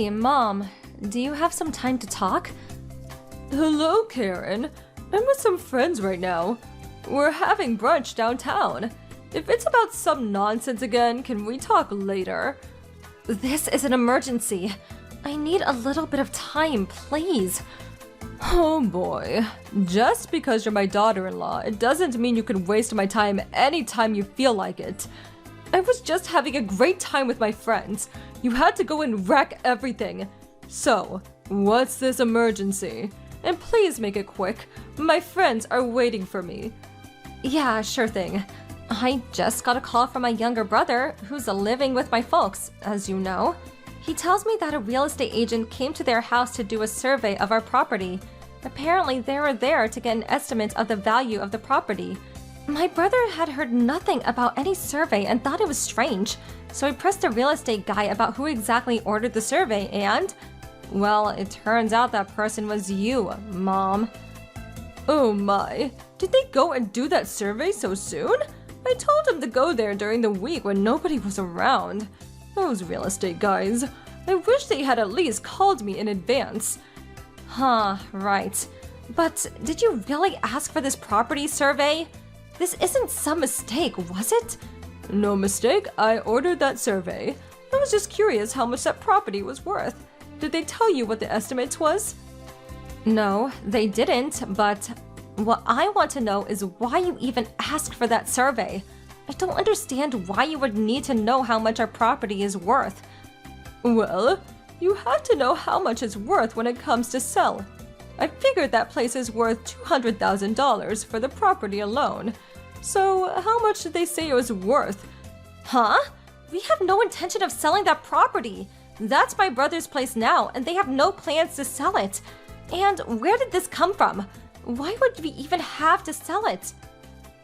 Hey, Mom. Do you have some time to talk? Hello, Karen. I'm with some friends right now. We're having brunch downtown. If it's about some nonsense again, can we talk later? This is an emergency. I need a little bit of time, please. Oh boy. Just because you're my daughter-in-law, it doesn't mean you can waste my time anytime you feel like it. I was just having a great time with my friends. You had to go and wreck everything. So, what's this emergency? And please make it quick. My friends are waiting for me. Yeah, sure thing. I just got a call from my younger brother, who's living with my folks, as you know. He tells me that a real estate agent came to their house to do a survey of our property. Apparently, they were there to get an estimate of the value of the property. My brother had heard nothing about any survey and thought it was strange, so he pressed the real estate guy about who exactly ordered the survey and… well, it turns out that person was you, Mom. Oh my, did they go and do that survey so soon? I told them to go there during the week when nobody was around. Those real estate guys. I wish they had at least called me in advance. Huh, right. But did you really ask for this property survey? This isn't some mistake, was it? No mistake, I ordered that survey. I was just curious how much that property was worth. Did they tell you what the estimate was? No, they didn't, but what I want to know is why you even asked for that survey. I don't understand why you would need to know how much our property is worth. Well, you have to know how much it's worth when it comes to sell. I figured that place is worth $200,000 for the property alone. So, how much did they say it was worth? Huh? We have no intention of selling that property. That's my brother's place now, and they have no plans to sell it. And where did this come from? Why would we even have to sell it?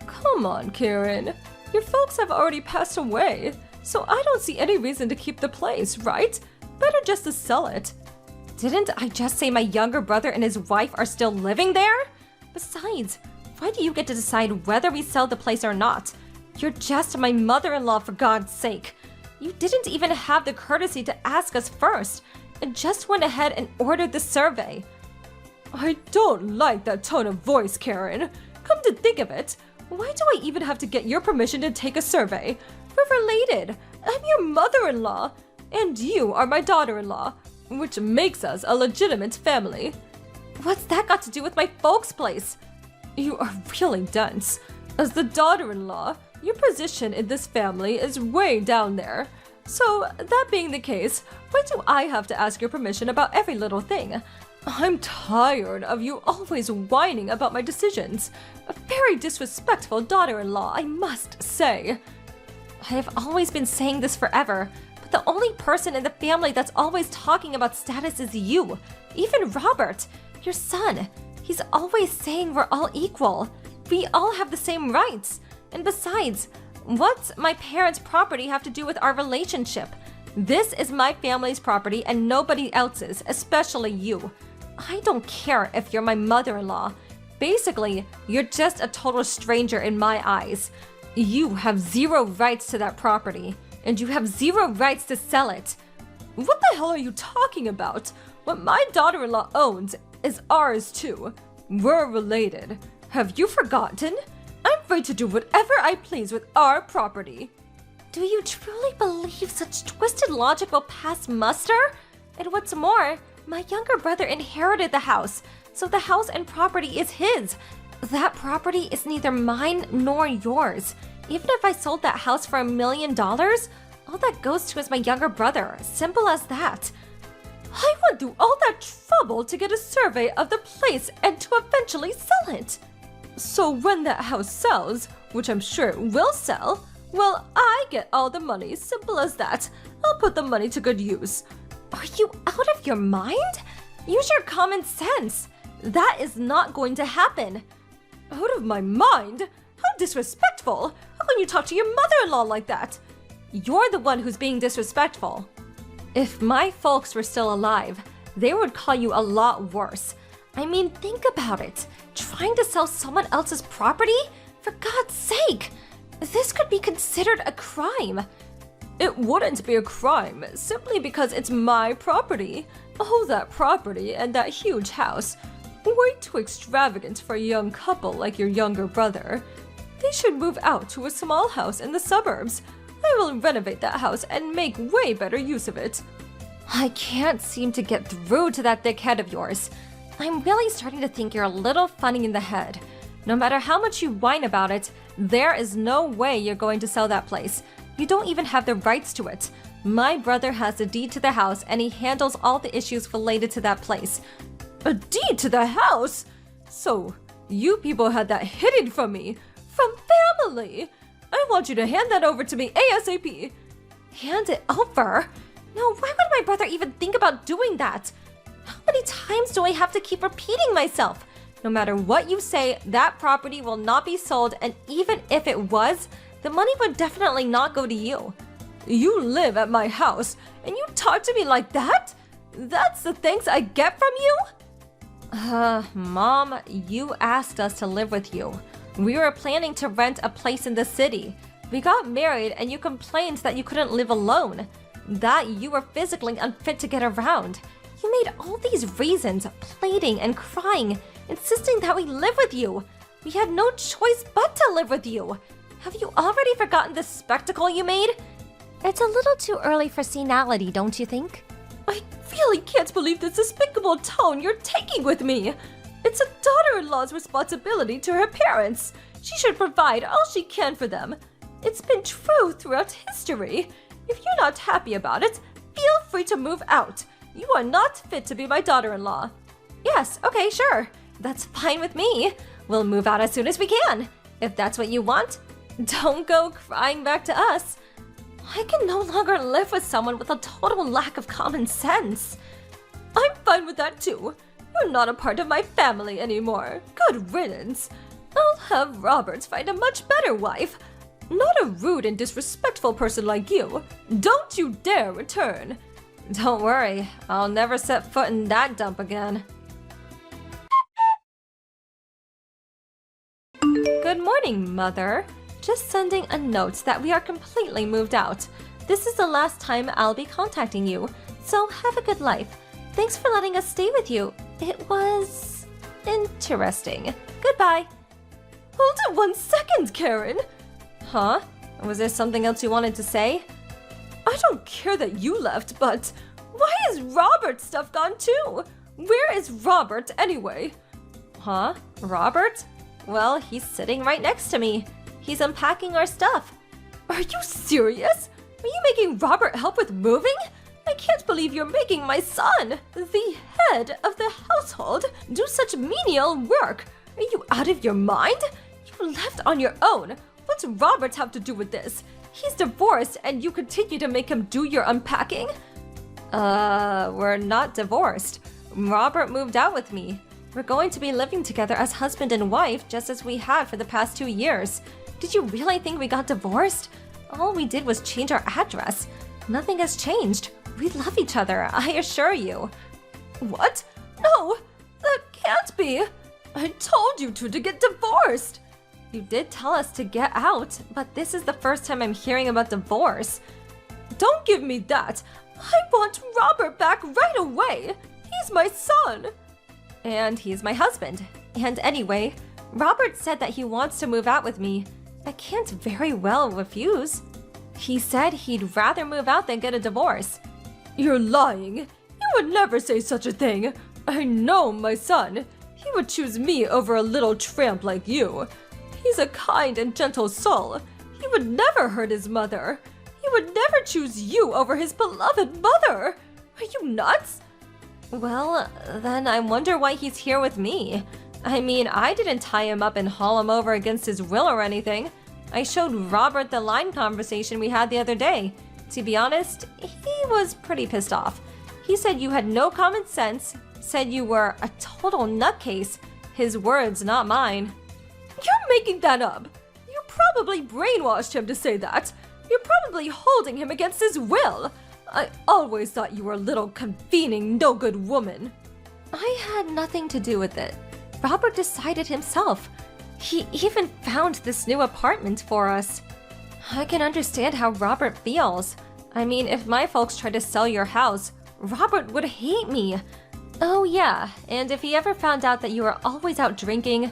Come on, Karen. Your folks have already passed away, so I don't see any reason to keep the place, right? Better just to sell it. Didn't I just say my younger brother and his wife are still living there? Besides, why do you get to decide whether we sell the place or not? You're just my mother-in-law, for God's sake. You didn't even have the courtesy to ask us first, and just went ahead and ordered the survey. I don't like that tone of voice, Karen. Come to think of it, why do I even have to get your permission to take a survey? We're related. I'm your mother-in-law, and you are my daughter-in-law, which makes us a legitimate family. What's that got to do with my folks' place? You are really dense. As the daughter-in-law, your position in this family is way down there. So, that being the case, why do I have to ask your permission about every little thing? I'm tired of you always whining about my decisions. A very disrespectful daughter-in-law, I must say. I've always been saying this forever, but the only person in the family that's always talking about status is you. Even Robert, your son. He's always saying we're all equal. We all have the same rights. And besides, what's my parents' property have to do with our relationship? This is my family's property and nobody else's, especially you. I don't care if you're my mother-in-law. Basically, you're just a total stranger in my eyes. You have zero rights to that property, and you have zero rights to sell it. What the hell are you talking about? What my daughter-in-law owns is ours too. We're related. Have you forgotten? I'm free to do whatever I please with our property. Do you truly believe such twisted logic will pass muster? And what's more, my younger brother inherited the house, so the house and property is his. That property is neither mine nor yours. Even if I sold that house for $1 million, all that goes to is my younger brother. Simple as that. I went through all that trouble to get a survey of the place and to eventually sell it. So when that house sells, which I'm sure it will sell, well, I get all the money, simple as that. I'll put the money to good use. Are you out of your mind? Use your common sense. That is not going to happen. Out of my mind? How disrespectful! How can you talk to your mother-in-law like that? You're the one who's being disrespectful. If my folks were still alive, they would call you a lot worse. I mean, think about it. Trying to sell someone else's property? For God's sake! This could be considered a crime. It wouldn't be a crime simply because it's my property. Oh, that property and that huge house. Way too extravagant for a young couple like your younger brother. They should move out to a small house in the suburbs. I will renovate that house and make way better use of it. I can't seem to get through to that thick head of yours. I'm really starting to think you're a little funny in the head. No matter how much you whine about it, there is no way you're going to sell that place. You don't even have the rights to it. My brother has the deed to the house and he handles all the issues related to that place. A deed to the house? So, you people had that hidden from me. From family. I want you to hand that over to me ASAP. Hand it over? No, why would my brother even think about doing that? How many times do I have to keep repeating myself? No matter what you say, that property will not be sold, and even if it was, the money would definitely not go to you. You live at my house, and you talk to me like that? That's the thanks I get from you? Mom, you asked us to live with you. We were planning to rent a place in the city. We got married and you complained that you couldn't live alone, that you were physically unfit to get around. You made all these reasons, pleading and crying, insisting that we live with you. We had no choice but to live with you. Have you already forgotten the spectacle you made? It's a little too early for senility, don't you think? I really can't believe the despicable tone you're taking with me. It's a daughter-in-law's responsibility to her parents. She should provide all she can for them. It's been true throughout history. If you're not happy about it, feel free to move out. You are not fit to be my daughter-in-law. Yes, okay, sure. That's fine with me. We'll move out as soon as we can. If that's what you want, don't go crying back to us. I can no longer live with someone with a total lack of common sense. I'm fine with that too. You're not a part of my family anymore. Good riddance. I'll have Robert find a much better wife. Not a rude and disrespectful person like you. Don't you dare return. Don't worry, I'll never set foot in that dump again. Good morning, Mother. Just sending a note that we are completely moved out. This is the last time I'll be contacting you, so have a good life. Thanks for letting us stay with you. It was interesting. Goodbye. Hold it 1 second, Karen. Huh? Was there something else you wanted to say? I don't care that you left, but why is Robert's stuff gone too? Where is Robert anyway? Huh? Robert? Well, he's sitting right next to me. He's unpacking our stuff. Are you serious? Are you making Robert help with moving? I can't believe you're making my son, the head of the household, do such menial work. Are you out of your mind? You left on your own. What's Robert have to do with this? He's divorced and you continue to make him do your unpacking? We're not divorced. Robert moved out with me. We're going to be living together as husband and wife just as we had for the past 2 years. Did you really think we got divorced? All we did was change our address. Nothing has changed. We love each other, I assure you. What? No, that can't be. I told you to get divorced. You did tell us to get out, but this is the first time I'm hearing about divorce. Don't give me that. I want Robert back right away. He's my son. And he's my husband. And anyway, Robert said that he wants to move out with me. I can't very well refuse. He said he'd rather move out than get a divorce. You're lying. You would never say such a thing. I know my son. He would choose me over a little tramp like you. He's a kind and gentle soul. He would never hurt his mother. He would never choose you over his beloved mother. Are you nuts? Well, then I wonder why he's here with me. I mean, I didn't tie him up and haul him over against his will or anything. I showed Robert the line conversation we had the other day. To be honest, he was pretty pissed off. He said you had no common sense, said you were a total nutcase. His words, not mine. You're making that up. You probably brainwashed him to say that. You're probably holding him against his will. I always thought you were a little convening, no-good woman. I had nothing to do with it. Robert decided himself. He even found this new apartment for us. I can understand how Robert feels. I mean, if my folks tried to sell your house, Robert would hate me. Oh yeah, and if he ever found out that you were always out drinking,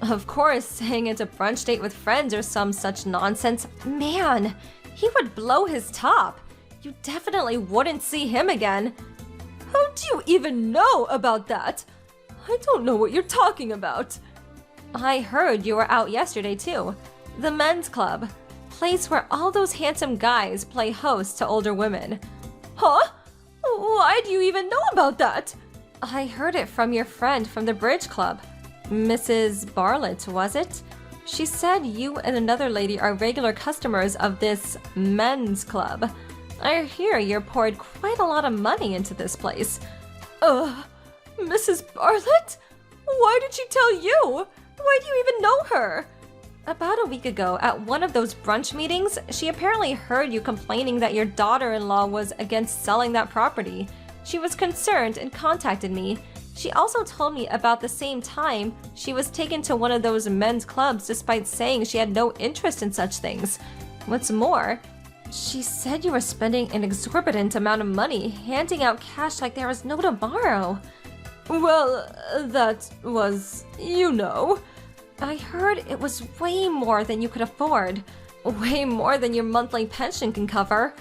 of course, saying it's a brunch date with friends or some such nonsense, man, he would blow his top. You definitely wouldn't see him again. How do you even know about that? I don't know what you're talking about. I heard you were out yesterday too. The men's club. Place where all those handsome guys play host to older women. Huh? Why do you even know about that? I heard it from your friend from the bridge club. Mrs. Bartlett, was it? She said you and another lady are regular customers of this men's club. I hear you poured quite a lot of money into this place. Mrs. Bartlett? Why did she tell you? Why do you even know her? About a week ago, at one of those brunch meetings, she apparently heard you complaining that your daughter-in-law was against selling that property. She was concerned and contacted me. She also told me about the same time she was taken to one of those men's clubs despite saying she had no interest in such things. What's more, she said you were spending an exorbitant amount of money, handing out cash like there was no tomorrow. Well, that was, you know. I heard it was way more than you could afford. Way more than your monthly pension can cover.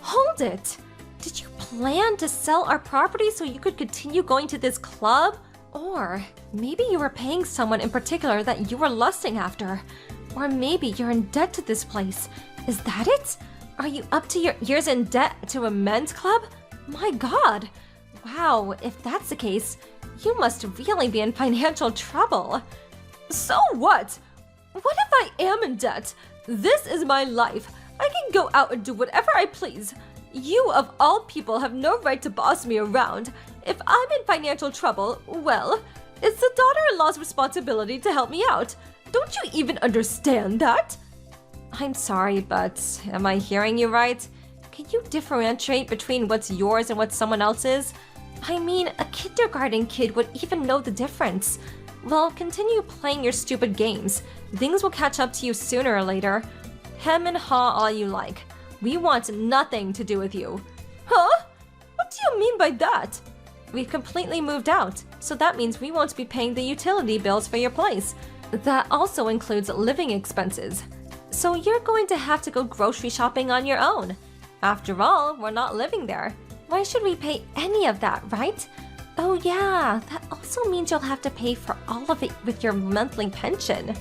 Hold it! Did you plan to sell our property so you could continue going to this club? Or maybe you were paying someone in particular that you were lusting after. Or maybe you're in debt to this place. Is that it? Are you up to your ears in debt to a men's club? My God! Wow, if that's the case, you must really be in financial trouble. So what? What if I am in debt? This is my life. I can go out and do whatever I please. You, of all people, have no right to boss me around. If I'm in financial trouble, well, it's the daughter-in-law's responsibility to help me out. Don't you even understand that? I'm sorry, but am I hearing you right? Can you differentiate between what's yours and what someone else's? I mean, a kindergarten kid would even know the difference. Well, continue playing your stupid games. Things will catch up to you sooner or later. Hem and haw all you like. We want nothing to do with you. Huh? What do you mean by that? We've completely moved out, so that means we won't be paying the utility bills for your place. That also includes living expenses. So you're going to have to go grocery shopping on your own. After all, we're not living there. Why should we pay any of that, right? Oh yeah, that also means you'll have to pay for all of it with your monthly pension.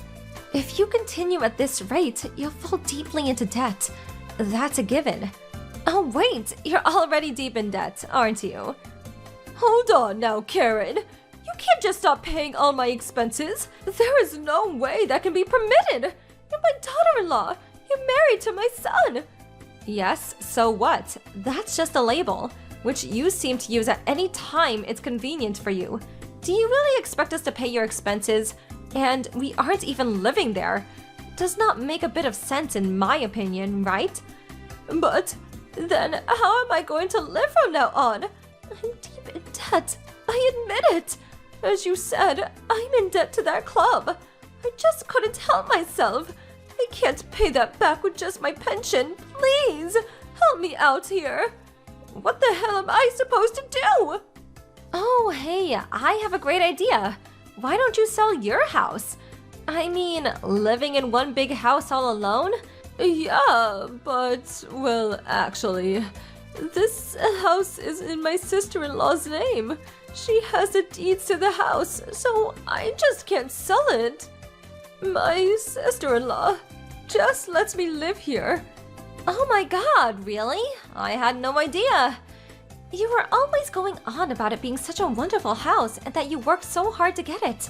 If you continue at this rate, you'll fall deeply into debt. That's a given. Oh wait, you're already deep in debt, aren't you? Hold on now, Karen. You can't just stop paying all my expenses. There is no way that can be permitted. You're my daughter-in-law. You're married to my son. Yes, so what? That's just a label, which you seem to use at any time it's convenient for you. Do you really expect us to pay your expenses? And we aren't even living there. Does not make a bit of sense in my opinion, right? But then how am I going to live from now on? I'm deep in debt. I admit it. As you said, I'm in debt to that club. I just couldn't help myself. I can't pay that back with just my pension. Please, help me out here. What the hell am I supposed to do? Oh, hey, I have a great idea. Why don't you sell your house? I mean, living in one big house all alone? Yeah, but, well, actually, this house is in my sister-in-law's name. She has the deeds to the house, so I just can't sell it. My sister-in-law just lets me live here. Oh my God, really? I had no idea. You were always going on about it being such a wonderful house and that you worked so hard to get it.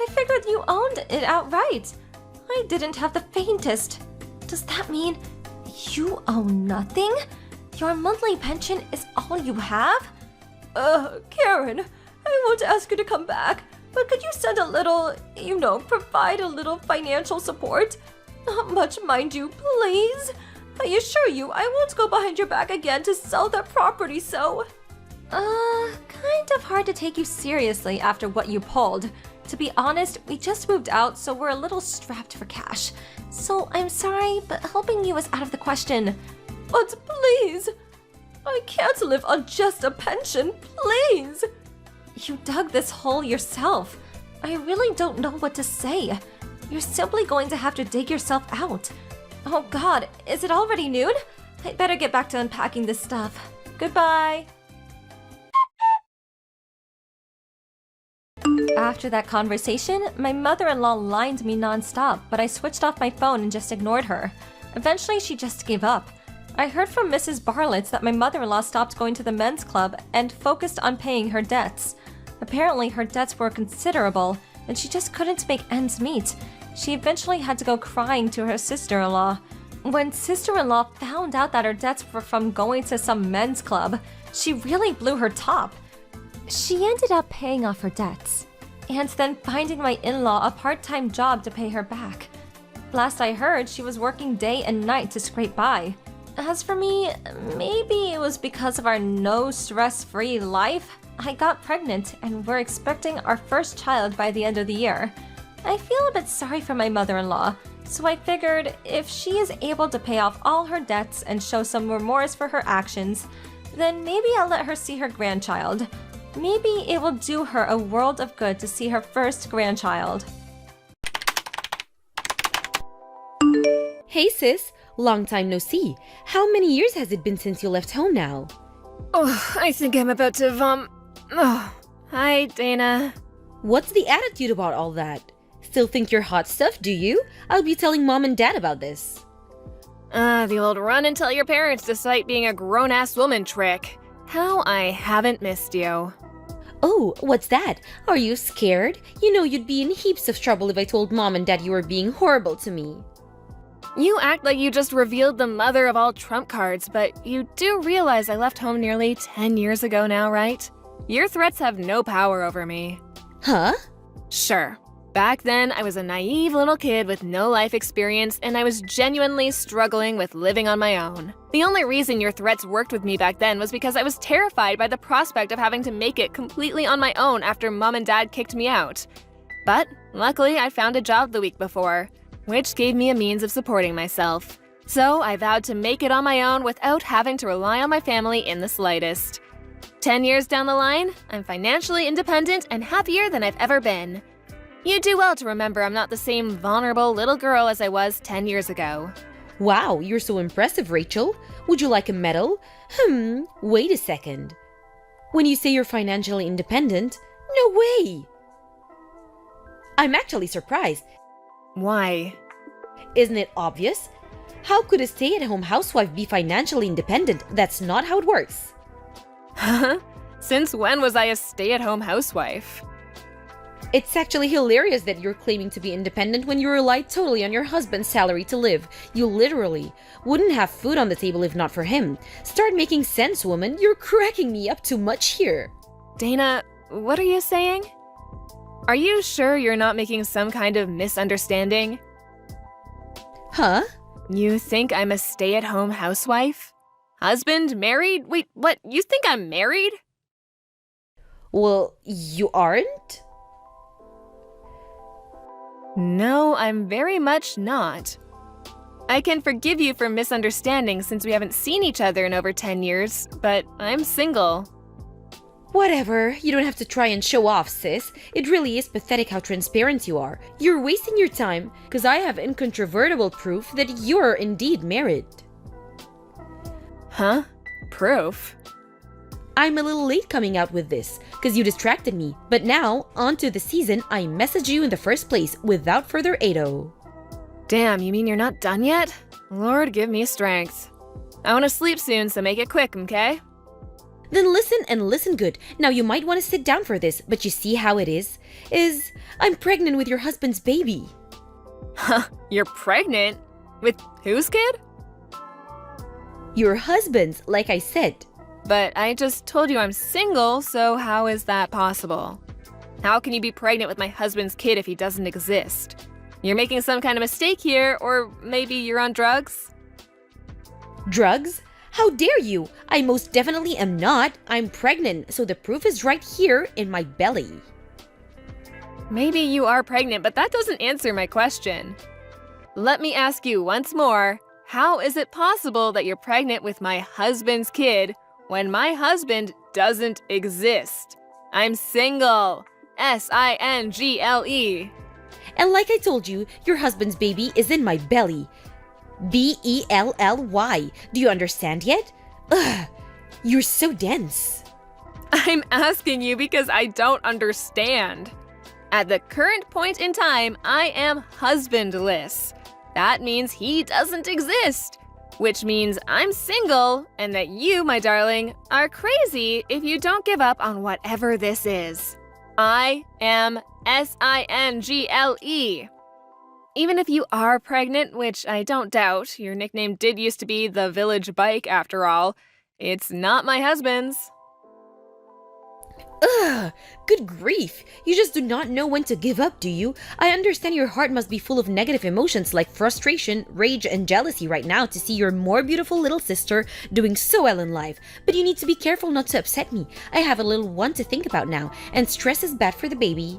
I figured you owned it outright. I didn't have the faintest. Does that mean you own nothing? Your monthly pension is all you have? Karen, I won't ask you to come back, but could you send a little, provide a little financial support? Not much, mind you, please. I assure you, I won't go behind your back again to sell that property, so... Kind of hard to take you seriously after what you pulled. To be honest, we just moved out, so we're a little strapped for cash. So I'm sorry, but helping you is out of the question. But please, I can't live on just a pension, please. You dug this hole yourself. I really don't know what to say. You're simply going to have to dig yourself out. Oh God, is it already noon? I better get back to unpacking this stuff. Goodbye. After that conversation, my mother-in-law lined me non-stop, but I switched off my phone and just ignored her. Eventually, she just gave up. I heard from Mrs. Bartlett's that my mother-in-law stopped going to the men's club and focused on paying her debts. Apparently, her debts were considerable, and she just couldn't make ends meet. She eventually had to go crying to her sister-in-law. When sister-in-law found out that her debts were from going to some men's club, she really blew her top. She ended up paying off her debts, and then finding my in-law a part-time job to pay her back. Last I heard, she was working day and night to scrape by. As for me, maybe it was because of our no stress-free life. I got pregnant and we're expecting our first child by the end of the year. I feel a bit sorry for my mother-in-law, so I figured if she is able to pay off all her debts and show some remorse for her actions, then maybe I'll let her see her grandchild. Maybe it will do her a world of good to see her first grandchild. Hey sis, long time no see. How many years has it been since you left home now? Oh, I think I'm about to Oh, hi, Dana. What's the attitude about all that? Still think you're hot stuff, do you? I'll be telling mom and dad about this. The old run and tell your parents despite being a grown-ass woman trick. How I haven't missed you. Oh, what's that? Are you scared? You know you'd be in heaps of trouble if I told mom and dad you were being horrible to me. You act like you just revealed the mother of all trump cards, but you do realize I left home nearly 10 years ago now, right? Your threats have no power over me. Huh? Sure. Back then, I was a naive little kid with no life experience, and I was genuinely struggling with living on my own. The only reason your threats worked with me back then was because I was terrified by the prospect of having to make it completely on my own after mom and dad kicked me out. But luckily, I found a job the week before, which gave me a means of supporting myself. So I vowed to make it on my own without having to rely on my family in the slightest. 10 years down the line, I'm financially independent and happier than I've ever been. You do well to remember I'm not the same vulnerable little girl as I was 10 years ago. Wow, you're so impressive, Rachel. Would you like a medal? Wait a second. When you say you're financially independent, no way! I'm actually surprised. Why? Isn't it obvious? How could a stay-at-home housewife be financially independent? That's not how it works. Huh? Since when was I a stay-at-home housewife? It's actually hilarious that you're claiming to be independent when you rely totally on your husband's salary to live. You literally wouldn't have food on the table if not for him. Start making sense, woman. You're cracking me up too much here. Dana, what are you saying? Are you sure you're not making some kind of misunderstanding? Huh? You think I'm a stay-at-home housewife? Husband? Married? Wait, what? You think I'm married? Well, you aren't? No, I'm very much not. I can forgive you for misunderstanding since we haven't seen each other in over 10 years, but I'm single. Whatever, you don't have to try and show off, sis. It really is pathetic how transparent you are. You're wasting your time, because I have incontrovertible proof that you're indeed married. Huh? Proof? I'm a little late coming out with this, because you distracted me. But now, on to the season, I messaged you in the first place, without further ado. Damn, you mean you're not done yet? Lord, give me strength. I want to sleep soon, so make it quick, okay? Then listen and listen good. Now you might want to sit down for this, but you see how it is? I'm pregnant with your husband's baby. Huh, you're pregnant? With whose kid? Your husband's, like I said. But I just told you I'm single, so how is that possible? How can you be pregnant with my husband's kid if he doesn't exist? You're making some kind of mistake here, or maybe you're on drugs? Drugs? How dare you? I most definitely am not. I'm pregnant, so the proof is right here in my belly. Maybe you are pregnant, but that doesn't answer my question. Let me ask you once more, How is it possible that you're pregnant with my husband's kid when my husband doesn't exist? I'm single. S-I-N-G-L-E. And like I told you, your husband's baby is in my belly. B-E-L-L-Y. Do you understand yet? Ugh, you're so dense. I'm asking you because I don't understand. At the current point in time, I am husbandless. That means he doesn't exist, which means I'm single and that you, my darling, are crazy if you don't give up on whatever this is. I am S-I-N-G-L-E. Even if you are pregnant, which I don't doubt, your nickname did used to be the Village Bike after all, it's not my husband's. Ugh, good grief. You just do not know when to give up, do you? I understand your heart must be full of negative emotions like frustration, rage, and jealousy right now to see your more beautiful little sister doing so well in life. But you need to be careful not to upset me. I have a little one to think about now, and stress is bad for the baby.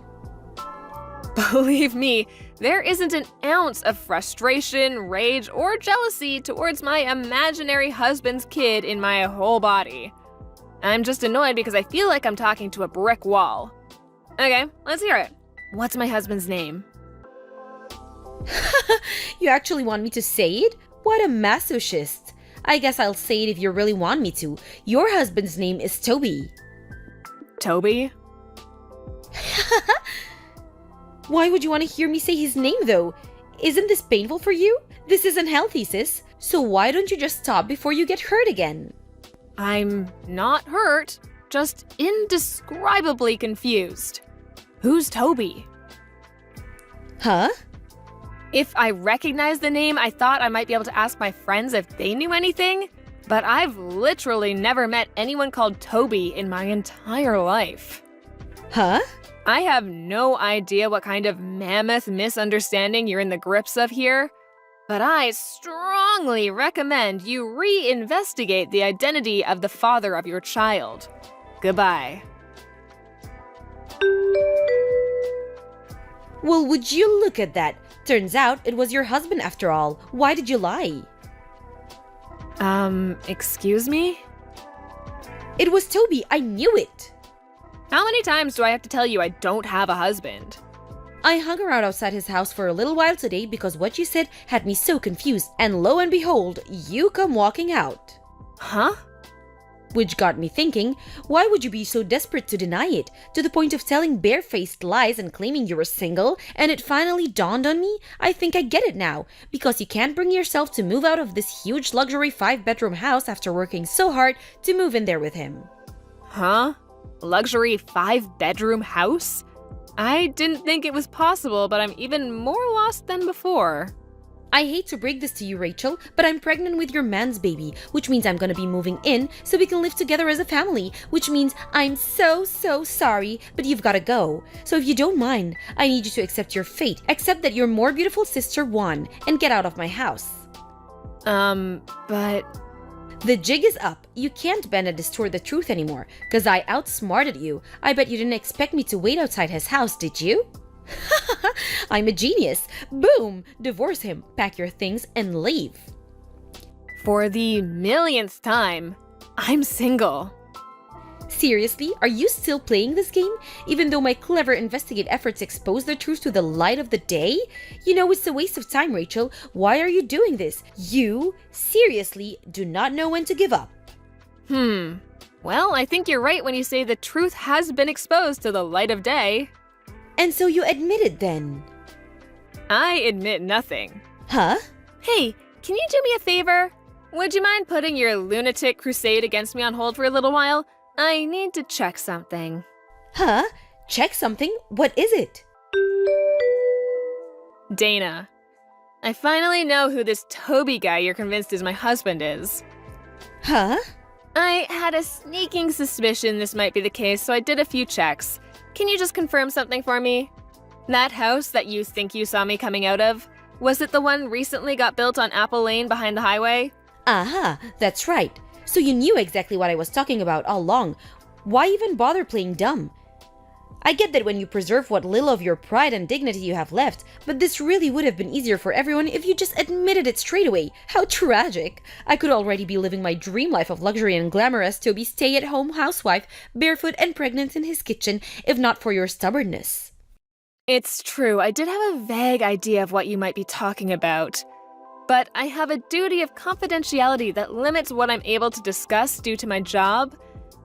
Believe me, there isn't an ounce of frustration, rage, or jealousy towards my imaginary husband's kid in my whole body. I'm just annoyed because I feel like I'm talking to a brick wall. Okay, let's hear it. What's my husband's name? You actually want me to say it? What a masochist. I guess I'll say it if you really want me to. Your husband's name is Toby. Toby? Why would you want to hear me say his name though? Isn't this painful for you? This isn't healthy, sis. So why don't you just stop before you get hurt again? I'm not hurt, just indescribably confused. Who's Toby? Huh? If I recognized the name, I thought I might be able to ask my friends if they knew anything, but I've literally never met anyone called Toby in my entire life. Huh? I have no idea what kind of mammoth misunderstanding you're in the grips of here, but I strongly recommend you reinvestigate the identity of the father of your child. Goodbye. Well, would you look at that? Turns out it was your husband after all. Why did you lie? Excuse me? It was Toby. I knew it. How many times do I have to tell you I don't have a husband? I hung around outside his house for a little while today because what you said had me so confused, and lo and behold, you come walking out. Huh? Which got me thinking, why would you be so desperate to deny it, to the point of telling barefaced lies and claiming you were single? And it finally dawned on me, I think I get it now, because you can't bring yourself to move out of this huge luxury 5-bedroom house after working so hard to move in there with him. Huh? Luxury 5-bedroom house? I didn't think it was possible, but I'm even more lost than before. I hate to break this to you, Rachel, but I'm pregnant with your man's baby, which means I'm gonna be moving in so we can live together as a family, which means I'm so sorry, but you've gotta go. So if you don't mind, I need you to accept your fate, accept that your more beautiful sister won, and get out of my house. But... The jig is up. You can't bend and distort the truth anymore, because I outsmarted you. I bet you didn't expect me to wait outside his house, did you? I'm a genius. Boom! Divorce him, pack your things, and leave. For the millionth time, I'm single. Seriously? Are you still playing this game? Even though my clever investigate efforts expose the truth to the light of the day? You know it's a waste of time, Rachel. Why are you doing this? You, seriously, do not know when to give up. Well, I think you're right when you say the truth has been exposed to the light of day. And so you admit it then? I admit nothing. Huh? Hey, can you do me a favor? Would you mind putting your lunatic crusade against me on hold for a little while? I need to check something. Huh? Check something? What is it? Dana, I finally know who this Toby guy you're convinced is my husband is. Huh? I had a sneaking suspicion this might be the case, so I did a few checks. Can you just confirm something for me? That house that you think you saw me coming out of, was it the one recently got built on Apple Lane behind the highway? Aha, that's right. So you knew exactly what I was talking about all along. Why even bother playing dumb? I get that when you preserve what little of your pride and dignity you have left, but this really would have been easier for everyone if you just admitted it straight away. How tragic. I could already be living my dream life of luxury and glamour as Toby's stay-at-home housewife, barefoot and pregnant in his kitchen, if not for your stubbornness. It's true, I did have a vague idea of what you might be talking about. But I have a duty of confidentiality that limits what I'm able to discuss due to my job.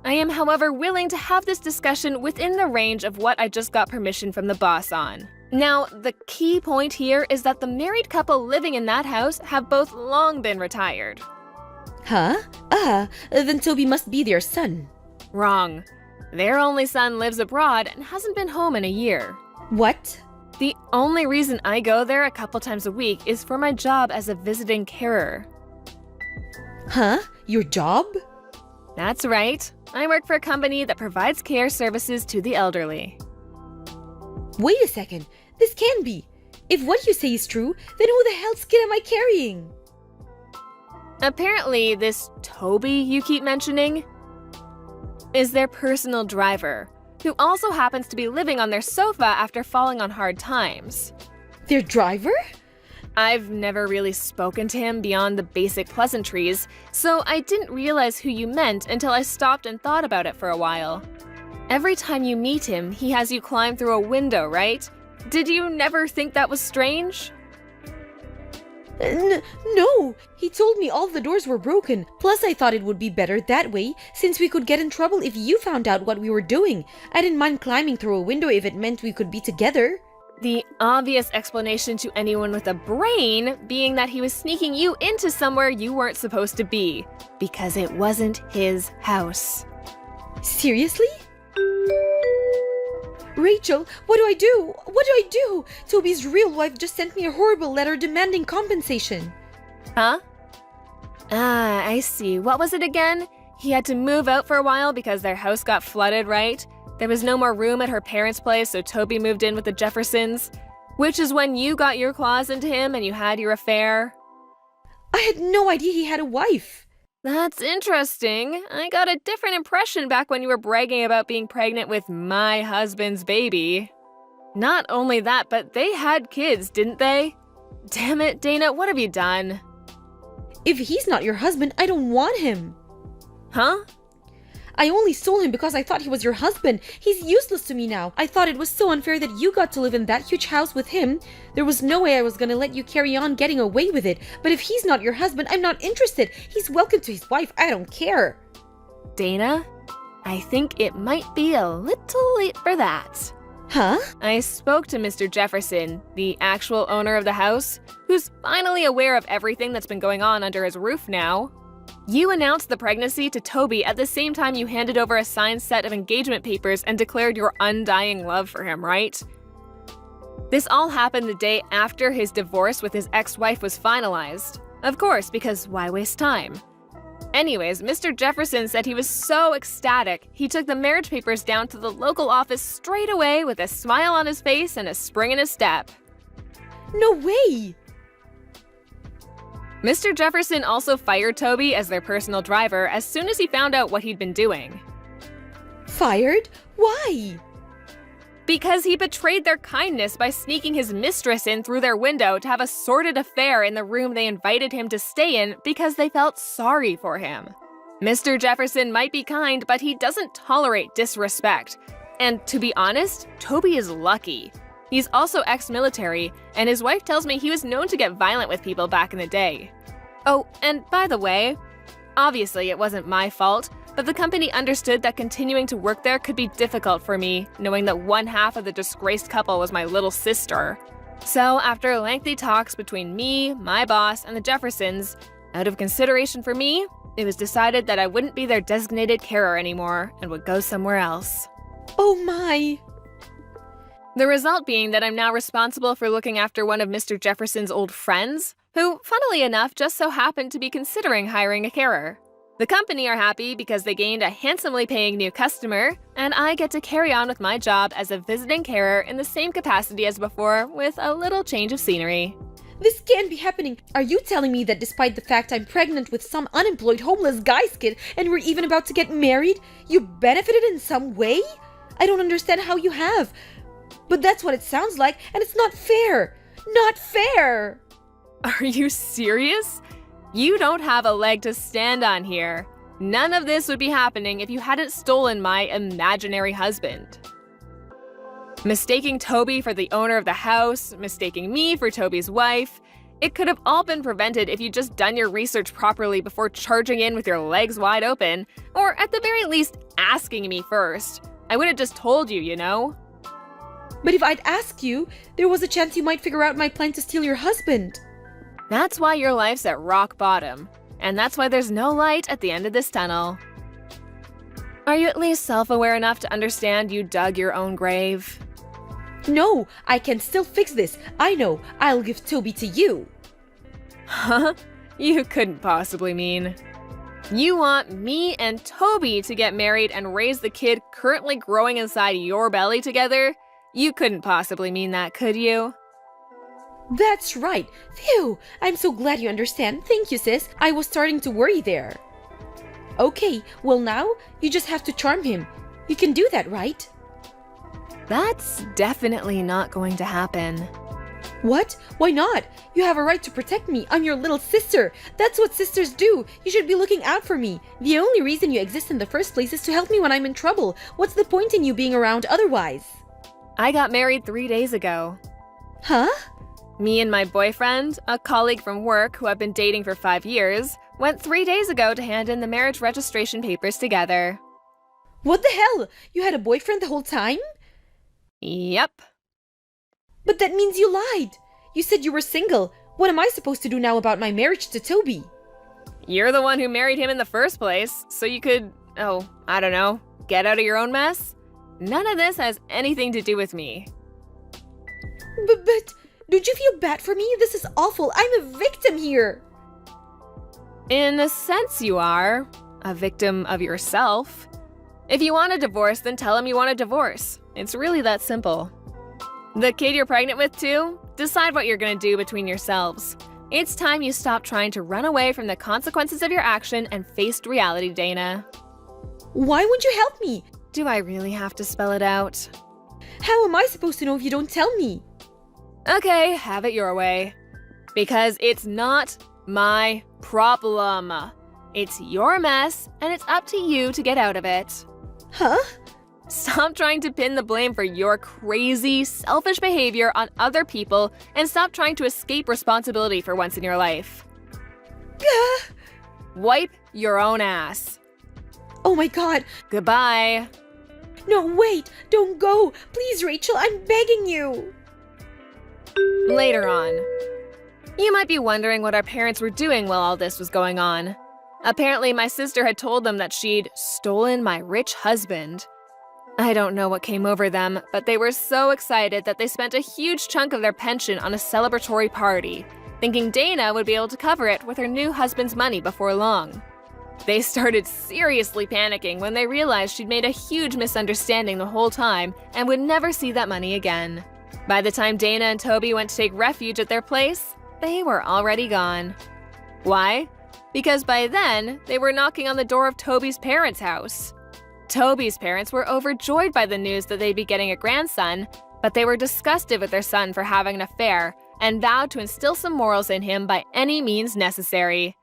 I am, however, willing to have this discussion within the range of what I just got permission from the boss on. Now, the key point here is that the married couple living in that house have both long been retired. Huh? Then Toby must be their son. Wrong. Their only son lives abroad and hasn't been home in a year. What? The only reason I go there a couple times a week is for my job as a visiting carer. Huh? Your job? That's right. I work for a company that provides care services to the elderly. Wait a second. This can't be. If what you say is true, then who the hell's kid am I carrying? Apparently, this Toby you keep mentioning is their personal driver, who also happens to be living on their sofa after falling on hard times. Their driver? I've never really spoken to him beyond the basic pleasantries, so I didn't realize who you meant until I stopped and thought about it for a while. Every time you meet him, he has you climb through a window, right? Did you never think that was strange? No, he told me all the doors were broken. Plus, I thought it would be better that way, since we could get in trouble if you found out what we were doing. I didn't mind climbing through a window if it meant we could be together. The obvious explanation to anyone with a brain being that he was sneaking you into somewhere you weren't supposed to be, because it wasn't his house. Seriously? Rachel, what do I do? What do I do? Toby's real wife just sent me a horrible letter demanding compensation. Huh? Ah, I see. What was it again? He had to move out for a while because their house got flooded, right? There was no more room at her parents' place, so Toby moved in with the Jeffersons, which is when you got your claws into him and you had your affair. I had no idea he had a wife. That's interesting. I got a different impression back when you were bragging about being pregnant with my husband's baby. Not only that, but they had kids, didn't they? Damn it, Dana, what have you done? If he's not your husband, I don't want him. Huh? I only stole him because I thought he was your husband. He's useless to me now. I thought it was so unfair that you got to live in that huge house with him. There was no way I was gonna let you carry on getting away with it. But if he's not your husband, I'm not interested. He's welcome to his wife. I don't care. Dana, I think it might be a little late for that. Huh? I spoke to Mr. Jefferson, the actual owner of the house, who's finally aware of everything that's been going on under his roof now. You announced the pregnancy to Toby at the same time you handed over a signed set of engagement papers and declared your undying love for him, right? This all happened the day after his divorce with his ex-wife was finalized. Of course, because why waste time? Anyways, Mr. Jefferson said he was so ecstatic, he took the marriage papers down to the local office straight away with a smile on his face and a spring in his step. No way! Mr. Jefferson also fired Toby as their personal driver as soon as he found out what he'd been doing. Fired? Why? Because he betrayed their kindness by sneaking his mistress in through their window to have a sordid affair in the room they invited him to stay in because they felt sorry for him. Mr. Jefferson might be kind, but he doesn't tolerate disrespect. And to be honest, Toby is lucky. He's also ex-military, and his wife tells me he was known to get violent with people back in the day. Oh, and by the way, obviously it wasn't my fault, but the company understood that continuing to work there could be difficult for me, knowing that one half of the disgraced couple was my little sister. So after lengthy talks between me, my boss, and the Jeffersons, out of consideration for me, it was decided that I wouldn't be their designated carer anymore and would go somewhere else. Oh my! The result being that I'm now responsible for looking after one of Mr. Jefferson's old friends, who, funnily enough, just so happened to be considering hiring a carer. The company are happy because they gained a handsomely paying new customer, and I get to carry on with my job as a visiting carer in the same capacity as before, with a little change of scenery. This can't be happening. Are you telling me that despite the fact I'm pregnant with some unemployed homeless guy's kid and we're even about to get married, you benefited in some way? I don't understand how you have. But that's what it sounds like, and it's not fair. Not fair! Are you serious? You don't have a leg to stand on here. None of this would be happening if you hadn't stolen my imaginary husband. Mistaking Toby for the owner of the house, mistaking me for Toby's wife, it could have all been prevented if you'd just done your research properly before charging in with your legs wide open, or at the very least, asking me first. I would have just told you, you know? But if I'd asked you, there was a chance you might figure out my plan to steal your husband. That's why your life's at rock bottom, and that's why there's no light at the end of this tunnel. Are you at least self-aware enough to understand you dug your own grave? No, I can still fix this. I know. I'll give Toby to you. Huh? You couldn't possibly mean. You want me and Toby to get married and raise the kid currently growing inside your belly together? You couldn't possibly mean that, could you? That's right. Phew! I'm so glad you understand. Thank you, sis. I was starting to worry there. Okay, well now, you just have to charm him. You can do that, right? That's definitely not going to happen. What? Why not? You have a right to protect me. I'm your little sister. That's what sisters do. You should be looking out for me. The only reason you exist in the first place is to help me when I'm in trouble. What's the point in you being around otherwise? I got married 3 days ago. Huh? Me and my boyfriend, a colleague from work who I've been dating for 5 years, went 3 days ago to hand in the marriage registration papers together. What the hell? You had a boyfriend the whole time? Yep. But that means you lied. You said you were single. What am I supposed to do now about my marriage to Toby? You're the one who married him in the first place, so you could, I don't know, get out of your own mess? None of this has anything to do with me. But don't you feel bad for me? This is awful. I'm a victim here. In a sense you are. A victim of yourself. If you want a divorce, then tell him you want a divorce. It's really that simple. The kid you're pregnant with too? Decide what you're gonna do between yourselves. It's time you stop trying to run away from the consequences of your action and faced reality, Dana. Why won't you help me? Do I really have to spell it out? How am I supposed to know if you don't tell me? Okay, have it your way. Because it's not my problem. It's your mess, and it's up to you to get out of it. Huh? Stop trying to pin the blame for your crazy, selfish behavior on other people, and stop trying to escape responsibility for once in your life. Wipe your own ass. Oh my god. Goodbye. No, wait. Don't go. Please, Rachel, I'm begging you. Later on. You might be wondering what our parents were doing while all this was going on. Apparently, my sister had told them that she'd stolen my rich husband. I don't know what came over them, but they were so excited that they spent a huge chunk of their pension on a celebratory party, thinking Dana would be able to cover it with her new husband's money before long. They started seriously panicking when they realized she'd made a huge misunderstanding the whole time and would never see that money again. By the time Dana and Toby went to take refuge at their place, they were already gone. Why? Because by then, they were knocking on the door of Toby's parents' house. Toby's parents were overjoyed by the news that they'd be getting a grandson, but they were disgusted with their son for having an affair and vowed to instill some morals in him by any means necessary.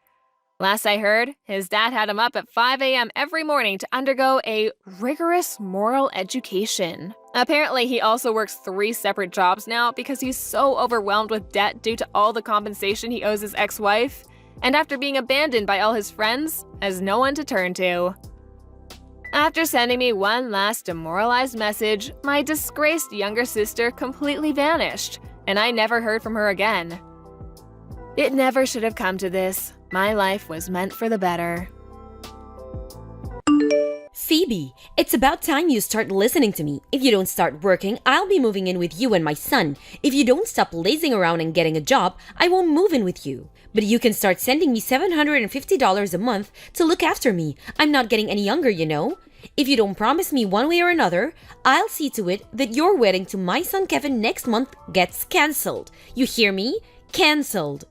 Last I heard, his dad had him up at 5 a.m. every morning to undergo a rigorous moral education. Apparently, he also works 3 separate jobs now because he's so overwhelmed with debt due to all the compensation he owes his ex-wife, and after being abandoned by all his friends, has no one to turn to. After sending me one last demoralized message, my disgraced younger sister completely vanished, and I never heard from her again. It never should have come to this. My life was meant for the better. Phoebe, it's about time you start listening to me. If you don't start working, I'll be moving in with you and my son. If you don't stop lazing around and getting a job, I won't move in with you. But you can start sending me $750 a month to look after me. I'm not getting any younger, you know. If you don't promise me one way or another, I'll see to it that your wedding to my son Kevin next month gets cancelled. You hear me? Cancelled.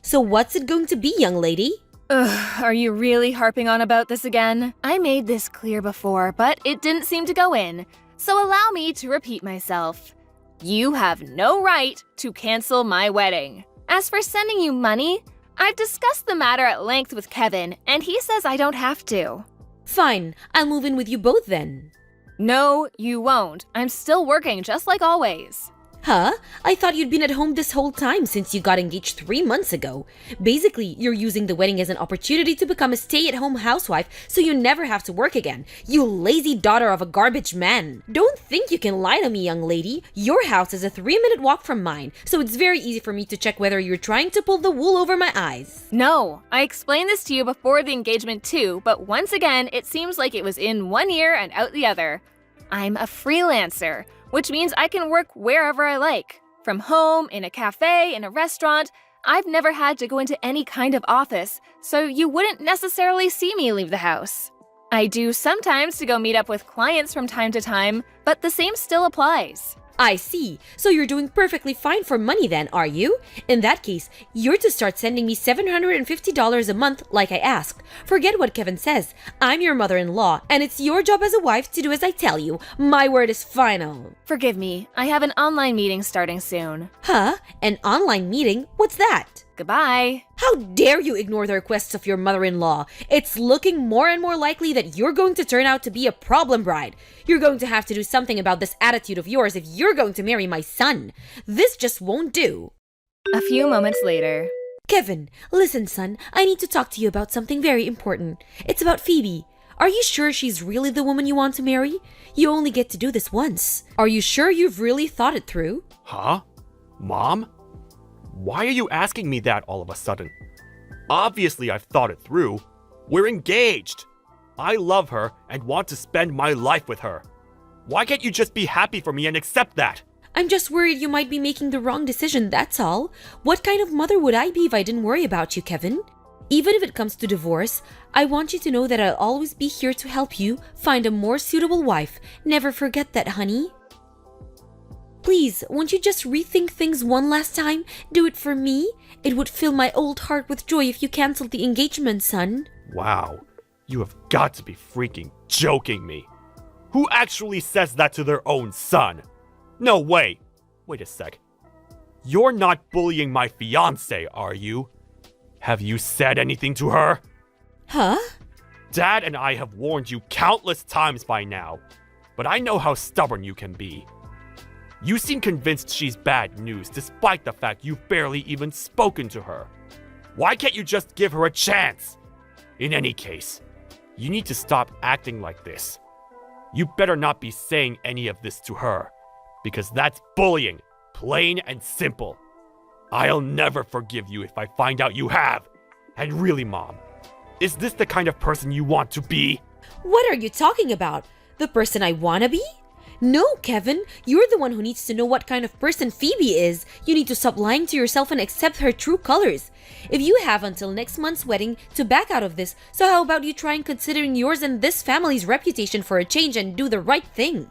So what's it going to be, young lady? Ugh, are you really harping on about this again? I made this clear before, but it didn't seem to go in. So allow me to repeat myself. You have no right to cancel my wedding. As for sending you money, I've discussed the matter at length with Kevin, and he says I don't have to. Fine, I'll move in with you both then. No, you won't. I'm still working just like always. Huh? I thought you'd been at home this whole time since you got engaged 3 months ago. Basically, you're using the wedding as an opportunity to become a stay-at-home housewife so you never have to work again. You lazy daughter of a garbage man. Don't think you can lie to me, young lady. Your house is a 3-minute walk from mine, so it's very easy for me to check whether you're trying to pull the wool over my eyes. No, I explained this to you before the engagement too, but once again, it seems like it was in one ear and out the other. I'm a freelancer, which means I can work wherever I like. From home, in a cafe, in a restaurant. I've never had to go into any kind of office, so you wouldn't necessarily see me leave the house. I do sometimes to go meet up with clients from time to time, but the same still applies. I see. So you're doing perfectly fine for money then, are you? In that case, you're to start sending me $750 a month like I asked. Forget what Kevin says. I'm your mother-in-law, and it's your job as a wife to do as I tell you. My word is final. Forgive me, I have an online meeting starting soon. Huh? An online meeting? What's that? Goodbye. How dare you ignore the requests of your mother-in-law? It's looking more and more likely that you're going to turn out to be a problem bride. You're going to have to do something about this attitude of yours if you're going to marry my son. This just won't do. A few moments later. Kevin, listen, son. I need to talk to you about something very important. It's about Phoebe. Are you sure she's really the woman you want to marry? You only get to do this once. Are you sure you've really thought it through? Huh? Mom? Why are you asking me that all of a sudden? Obviously, I've thought it through. We're engaged. I love her and want to spend my life with her. Why can't you just be happy for me and accept that? I'm just worried you might be making the wrong decision, that's all. What kind of mother would I be if I didn't worry about you, Kevin? Even if it comes to divorce, I want you to know that I'll always be here to help you find a more suitable wife. Never forget that, honey. Please, won't you just rethink things one last time? Do it for me? It would fill my old heart with joy if you canceled the engagement, son. Wow, you have got to be freaking joking me. Who actually says that to their own son? No way. Wait a sec. You're not bullying my fiancé, are you? Have you said anything to her? Huh? Dad and I have warned you countless times by now, but I know how stubborn you can be. You seem convinced she's bad news despite the fact you've barely even spoken to her. Why can't you just give her a chance? In any case, you need to stop acting like this. You better not be saying any of this to her, because that's bullying, plain and simple. I'll never forgive you if I find out you have. And really, Mom, is this the kind of person you want to be? What are you talking about? The person I want to be? No, Kevin, you're the one who needs to know what kind of person Phoebe is. You need to stop lying to yourself and accept her true colors. If you have until next month's wedding to back out of this, so how about you try and considering yours and this family's reputation for a change and do the right thing?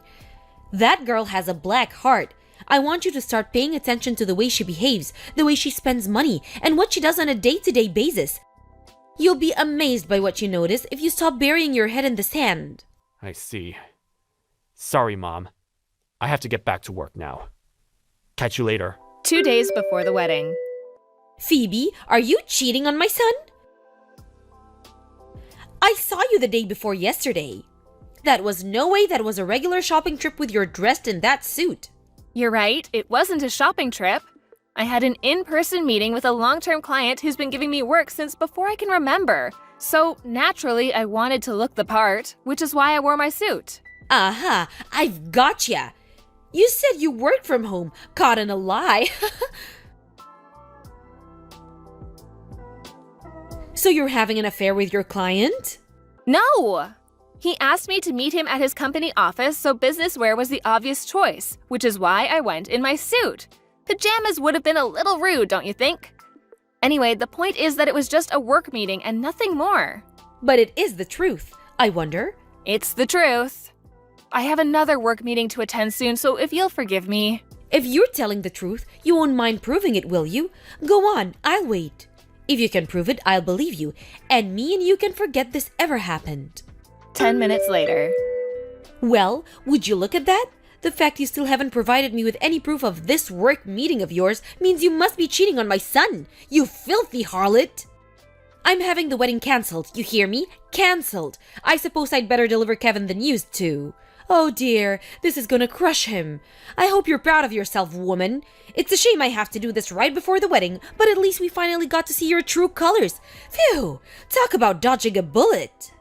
That girl has a black heart. I want you to start paying attention to the way she behaves, the way she spends money, and what she does on a day-to-day basis. You'll be amazed by what you notice if you stop burying your head in the sand. I see. Sorry, Mom. I have to get back to work now. Catch you later. 2 days before the wedding. Phoebe, are you cheating on my son? I saw you the day before yesterday. That was no way that was a regular shopping trip with you dressed in that suit. You're right, it wasn't a shopping trip. I had an in-person meeting with a long-term client who's been giving me work since before I can remember. So naturally, I wanted to look the part, which is why I wore my suit. Aha, I've gotcha. You said you worked from home, caught in a lie. So you're having an affair with your client? No! He asked me to meet him at his company office, so business wear was the obvious choice, which is why I went in my suit. Pajamas would have been a little rude, don't you think? Anyway, the point is that it was just a work meeting and nothing more. But it is the truth, I wonder. It's the truth. I have another work meeting to attend soon, so if you'll forgive me. If you're telling the truth, you won't mind proving it, will you? Go on, I'll wait. If you can prove it, I'll believe you, and me and you can forget this ever happened. 10 minutes later. Well, would you look at that? The fact you still haven't provided me with any proof of this work meeting of yours means you must be cheating on my son, you filthy harlot! I'm having the wedding cancelled, you hear me? Cancelled! I suppose I'd better deliver Kevin the news too. Oh dear, this is gonna crush him. I hope you're proud of yourself, woman. It's a shame I have to do this right before the wedding, but at least we finally got to see your true colors. Phew, talk about dodging a bullet.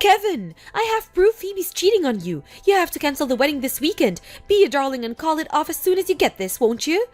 Kevin, I have proof Phoebe's cheating on you. You have to cancel the wedding this weekend. Be a darling and call it off as soon as you get this, won't you?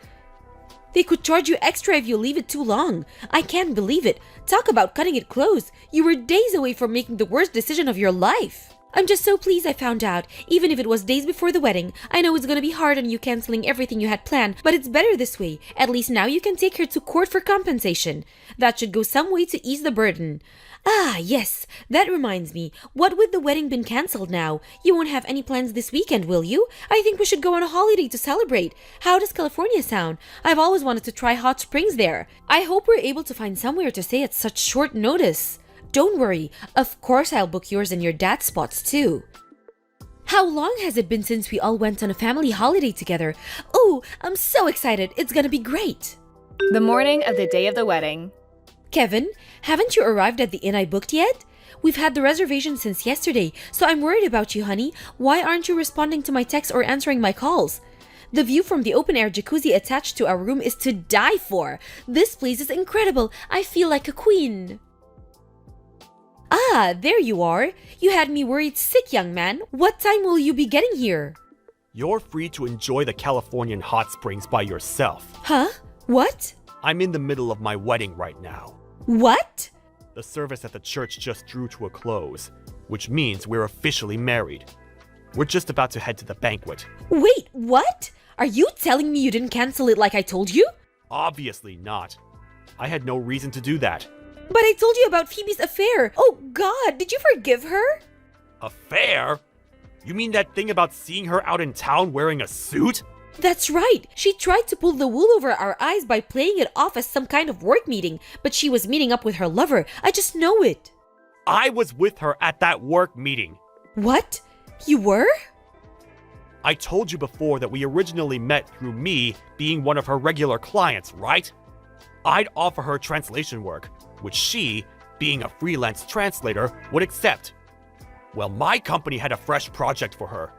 They could charge you extra if you leave it too long. I can't believe it. Talk about cutting it close. You were days away from making the worst decision of your life. I'm just so pleased I found out. Even if it was days before the wedding, I know it's gonna be hard on you canceling everything you had planned, but it's better this way. At least now you can take her to court for compensation. That should go some way to ease the burden. Ah, yes, that reminds me. What with the wedding been cancelled now? You won't have any plans this weekend, will you? I think we should go on a holiday to celebrate. How does California sound? I've always wanted to try hot springs there. I hope we're able to find somewhere to stay at such short notice. Don't worry, of course I'll book yours and your dad's spots too. How long has it been since we all went on a family holiday together? Oh, I'm so excited. It's gonna be great. The morning of the day of the wedding. Kevin, haven't you arrived at the inn I booked yet? We've had the reservation since yesterday, so I'm worried about you, honey. Why aren't you responding to my texts or answering my calls? The view from the open-air jacuzzi attached to our room is to die for. This place is incredible. I feel like a queen. Ah, there you are. You had me worried sick, young man. What time will you be getting here? You're free to enjoy the Californian hot springs by yourself. Huh? What? I'm in the middle of my wedding right now. What? The service at the church just drew to a close, which means we're officially married. We're just about to head to the banquet. Wait, what? Are you telling me you didn't cancel it like I told you? Obviously not. I had no reason to do that. But I told you about Phoebe's affair. Oh God, did you forgive her? Affair? You mean that thing about seeing her out in town wearing a suit? That's right. She tried to pull the wool over our eyes by playing it off as some kind of work meeting, but she was meeting up with her lover. I just know it. I was with her at that work meeting. What? You were? I told you before that we originally met through me being one of her regular clients, right? I'd offer her translation work, which she, being a freelance translator, would accept. Well, my company had a fresh project for her,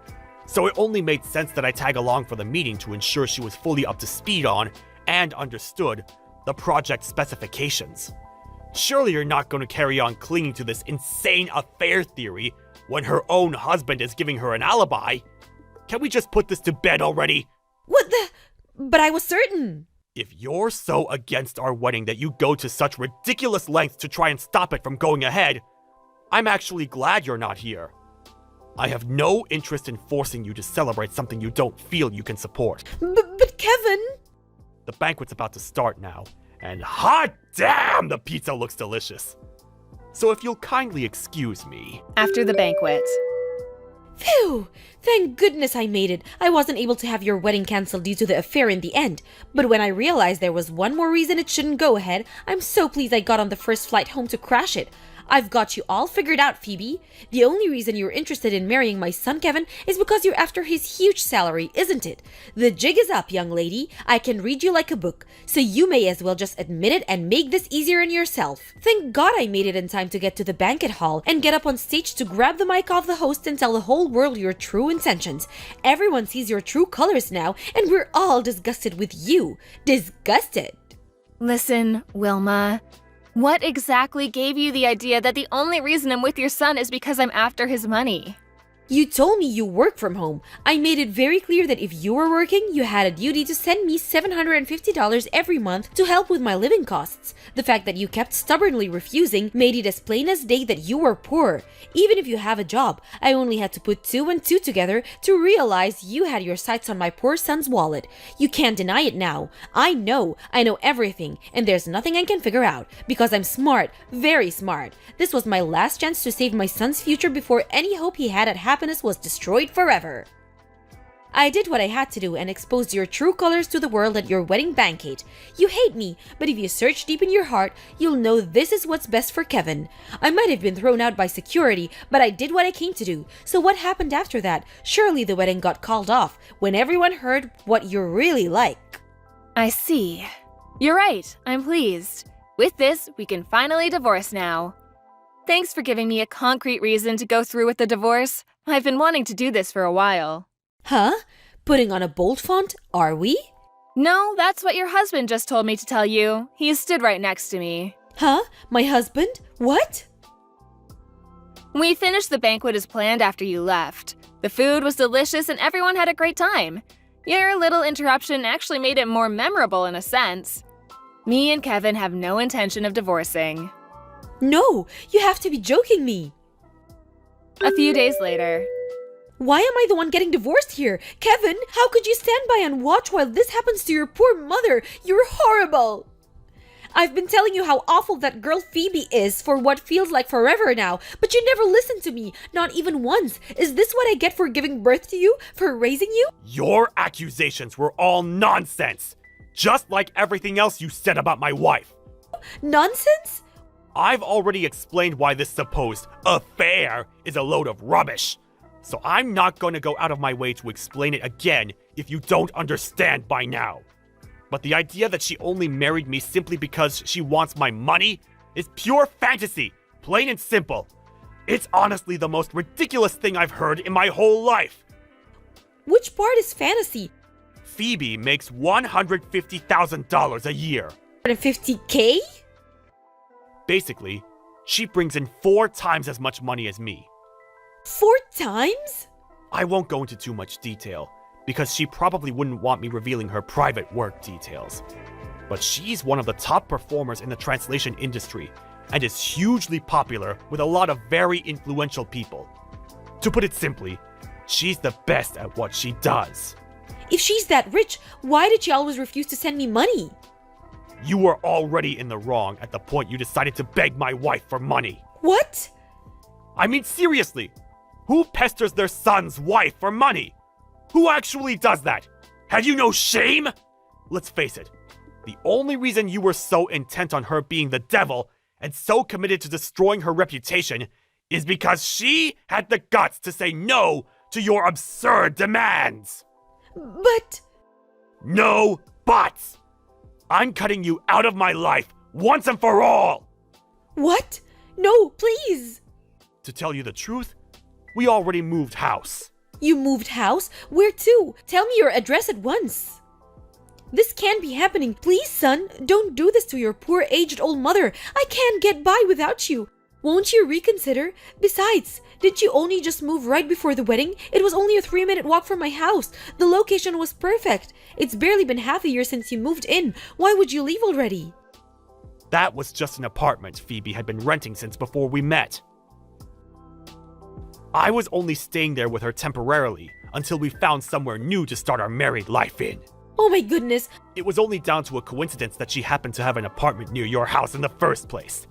so it only made sense that I tag along for the meeting to ensure she was fully up to speed on and understood the project specifications. Surely you're not going to carry on clinging to this insane affair theory when her own husband is giving her an alibi. Can we just put this to bed already? What the? But I was certain. If you're so against our wedding that you go to such ridiculous lengths to try and stop it from going ahead, I'm actually glad you're not here. I have no interest in forcing you to celebrate something you don't feel you can support. But Kevin... The banquet's about to start now, and hot damn, the pizza looks delicious. So if you'll kindly excuse me... After the banquet. Phew! Thank goodness I made it. I wasn't able to have your wedding cancelled due to the affair in the end. But when I realized there was one more reason it shouldn't go ahead, I'm so pleased I got on the first flight home to crash it. I've got you all figured out, Phoebe. The only reason you're interested in marrying my son Kevin is because you're after his huge salary, isn't it? The jig is up, young lady. I can read you like a book, so you may as well just admit it and make this easier on yourself. Thank God I made it in time to get to the banquet hall and get up on stage to grab the mic off the host and tell the whole world your true intentions. Everyone sees your true colors now, and we're all disgusted with you. Disgusted. Listen, Wilma. What exactly gave you the idea that the only reason I'm with your son is because I'm after his money? You told me you work from home. I made it very clear that if you were working, you had a duty to send me $750 every month to help with my living costs. The fact that you kept stubbornly refusing made it as plain as day that you were poor. Even if you have a job, I only had to put 2 and 2 together to realize you had your sights on my poor son's wallet. You can't deny it now. I know everything, and there's nothing I can figure out, because I'm smart, very smart. This was my last chance to save my son's future before any hope he had at happiness was destroyed forever. I did what I had to do and exposed your true colors to the world at your wedding banquet. You hate me, but if you search deep in your heart, you'll know this is what's best for Kevin. I might have been thrown out by security, but I did what I came to do. So what happened after that? Surely the wedding got called off when everyone heard what you're really like. I see. You're right, I'm pleased. With this, we can finally divorce now. Thanks for giving me a concrete reason to go through with the divorce. I've been wanting to do this for a while. Huh? Putting on a bold font, are we? No, that's what your husband just told me to tell you. He stood right next to me. Huh? My husband? What? We finished the banquet as planned after you left. The food was delicious and everyone had a great time. Your little interruption actually made it more memorable in a sense. Me and Kevin have no intention of divorcing. No, you have to be joking me. A few days later. Why am I the one getting divorced here? Kevin, how could you stand by and watch while this happens to your poor mother? You're horrible. I've been telling you how awful that girl Phoebe is for what feels like forever now, but you never listen to me, not even once. Is this what I get for giving birth to you, for raising you? Your accusations were all nonsense, just like everything else you said about my wife. Nonsense? I've already explained why this supposed affair is a load of rubbish. So I'm not going to go out of my way to explain it again if you don't understand by now. But the idea that she only married me simply because she wants my money is pure fantasy, plain and simple. It's honestly the most ridiculous thing I've heard in my whole life. Which part is fantasy? Phoebe makes $150,000 a year. 150K? Basically, she brings in 4 times as much money as me. 4 times? I won't go into too much detail, because she probably wouldn't want me revealing her private work details. But she's one of the top performers in the translation industry, and is hugely popular with a lot of very influential people. To put it simply, she's the best at what she does. If she's that rich, why did she always refuse to send me money? You were already in the wrong at the point you decided to beg my wife for money. What? I mean, seriously, who pesters their son's wife for money? Who actually does that? Have you no shame? Let's face it, the only reason you were so intent on her being the devil and so committed to destroying her reputation is because she had the guts to say no to your absurd demands. But... No buts! I'm cutting you out of my life once and for all! What? No, please! To tell you the truth, we already moved house. You moved house? Where to? Tell me your address at once. This can't be happening. Please, son, don't do this to your poor aged old mother. I can't get by without you. Won't you reconsider? Besides, didn't you only just move right before the wedding? It was only a 3-minute walk from my house. The location was perfect. It's barely been half a year since you moved in. Why would you leave already? That was just an apartment Phoebe had been renting since before we met. I was only staying there with her temporarily until we found somewhere new to start our married life in. Oh my goodness. It was only down to a coincidence that she happened to have an apartment near your house in the first place.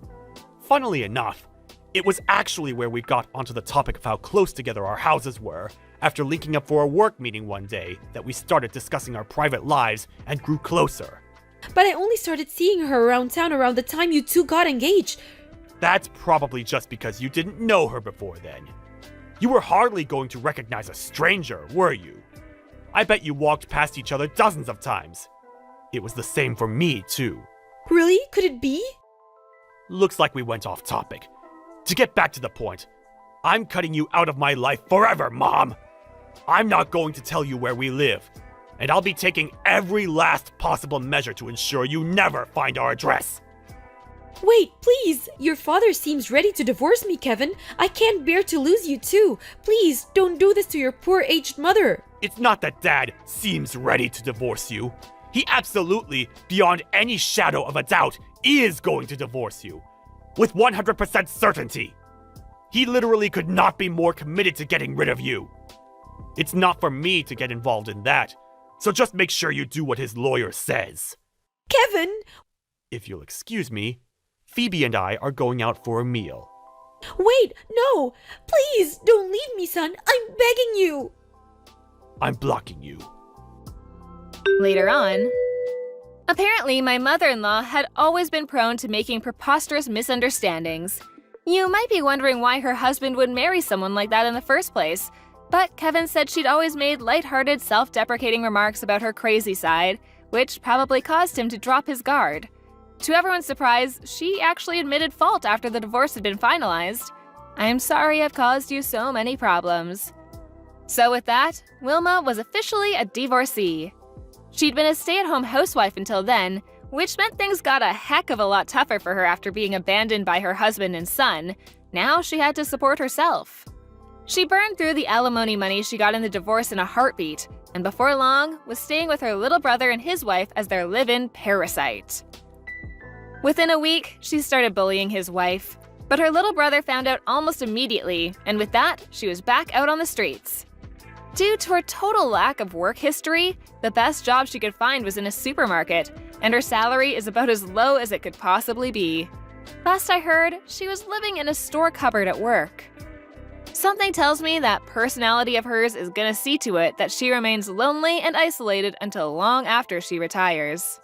Funnily enough, it was actually where we got onto the topic of how close together our houses were after linking up for a work meeting one day that we started discussing our private lives and grew closer. But I only started seeing her around town around the time you two got engaged. That's probably just because you didn't know her before then. You were hardly going to recognize a stranger, were you? I bet you walked past each other dozens of times. It was the same for me, too. Really? Could it be? Looks like we went off topic. To get back to the point, I'm cutting you out of my life forever, Mom! I'm not going to tell you where we live, and I'll be taking every last possible measure to ensure you never find our address. Wait, please! Your father seems ready to divorce me, Kevin. I can't bear to lose you too. Please, don't do this to your poor aged mother. It's not that Dad seems ready to divorce you. He absolutely, beyond any shadow of a doubt, is going to divorce you. With 100% certainty. He literally could not be more committed to getting rid of you. It's not for me to get involved in that, so just make sure you do what his lawyer says. Kevin! If you'll excuse me, Phoebe and I are going out for a meal. Wait, no! Please, don't leave me, son! I'm begging you! I'm blocking you. Later on, apparently my mother-in-law had always been prone to making preposterous misunderstandings. You might be wondering why her husband would marry someone like that in the first place, but Kevin said she'd always made lighthearted, self-deprecating remarks about her crazy side, which probably caused him to drop his guard. To everyone's surprise, she actually admitted fault after the divorce had been finalized. "I'm sorry I've caused you so many problems." So with that, Wilma was officially a divorcee. She'd been a stay-at-home housewife until then, which meant things got a heck of a lot tougher for her after being abandoned by her husband and son. Now she had to support herself. She burned through the alimony money she got in the divorce in a heartbeat, and before long was staying with her little brother and his wife as their live-in parasite. Within a week, she started bullying his wife, but her little brother found out almost immediately, and with that, she was back out on the streets. Due to her total lack of work history, the best job she could find was in a supermarket, and her salary is about as low as it could possibly be. Last I heard, she was living in a store cupboard at work. Something tells me that personality of hers is gonna see to it that she remains lonely and isolated until long after she retires.